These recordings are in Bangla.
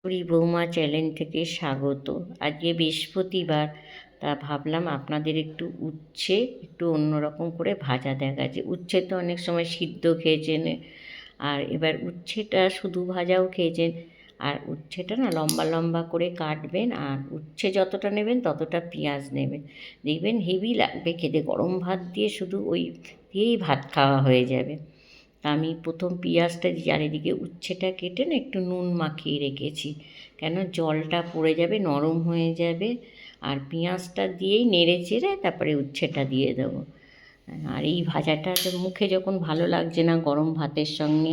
বুড়ি বৌমা চ্যানেল থেকে স্বাগত। আজকে বৃহস্পতিবার, তা ভাবলাম আপনাদের একটু উচ্ছে একটু অন্যরকম করে ভাজা দেখাচ্ছে। উচ্ছে তো অনেক সময় সিদ্ধ খেয়েছেন, আর এবার উচ্ছেটা শুধু ভাজাও খেয়েছেন। আর উচ্ছেটা না লম্বা লম্বা করে কাটবেন, আর উচ্ছে যতটা নেবেন ততটা পেঁয়াজ নেবেন। দেখবেন হেভি লাগবে খেতে, গরম ভাত দিয়ে শুধু ওই দিয়েই ভাত খাওয়া হয়ে যাবে। আমি প্রথম পেঁয়াজটা দিয়ে আর এদিকে উচ্ছেটা কেটে না একটু নুন মাখিয়ে রেখেছি, কেন জলটা পড়ে যাবে, নরম হয়ে যাবে। আর পেঁয়াজটা দিয়েই নেড়ে চেড়ে তারপরে উচ্ছেটা দিয়ে দেবো। আর এই ভাজাটা তো মুখে যখন ভালো লাগছে না, গরম ভাতের সঙ্গে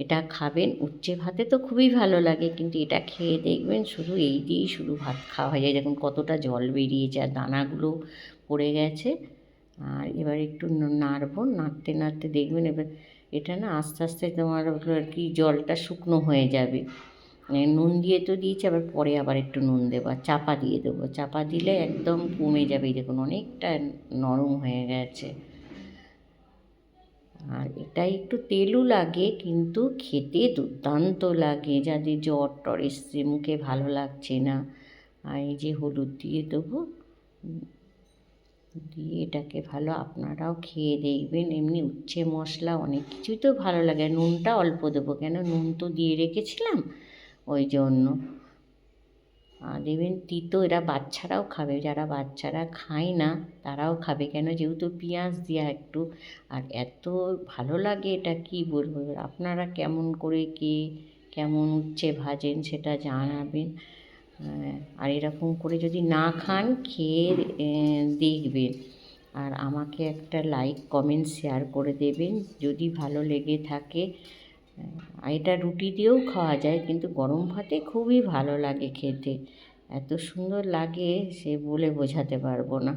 এটা খাবেন। উচ্ছে ভাতে তো খুবই ভালো লাগে, কিন্তু এটা খেয়ে দেখবেন শুধু এই দিয়েই শুধু ভাত খাওয়া হয়ে যায়। দেখুন কতটা জল বেরিয়েছে আর দানাগুলো পড়ে গেছে। আর এবার একটু নাড়বো, নাড়তে নাড়তে দেখবেন এবার এটা না আস্তে আস্তে তোমার আর কি জলটা শুকনো হয়ে যাবে। নুন দিয়ে তো দিয়েছি, আবার পরে আবার একটু নুন দেবো, আর চাপা দিয়ে দেবো। চাপা দিলে একদম কমে যাবে, এই দেখুন অনেকটা নরম হয়ে গেছে। আর এটা একটু তেলও লাগে, কিন্তু খেতে দুর্দান্ত লাগে। যাদের জ্বর টর এসছে, মুখে ভালো লাগছে না, আর এই যে হলুদ দিয়ে দেবো, দিয়ে এটাকে ভালো আপনারাও খেয়ে দেখবেন। এমনি উচ্ছে মশলা অনেক কিছুই তো ভালো লাগে, নুনটা অল্প দেবো, কেন নুন তো দিয়ে রেখেছিলাম ওই জন্য। আর দেখবেন তিতো, এরা বাচ্চারাও খাবে, যারা বাচ্চারা খায় না তারাও খাবে, কেন যেহেতু পেঁয়াজ দেওয়া একটু। আর এত ভালো লাগে এটা কি বলবো। আপনারা কেমন করে কেমন উচ্ছে ভাজেন সেটা জানাবেন। আর এরকম করে যদি না খান, খেয়ে দেখবেন। আর আমাকে একটা লাইক কমেন্ট শেয়ার করে দেবেন যদি ভালো লেগে থাকে। আর এটা রুটি দিয়েও খাওয়া যায়, কিন্তু গরম ভাতে খুবই ভালো লাগে খেতে। এত সুন্দর লাগে সে বলে বোঝাতে পারবো না।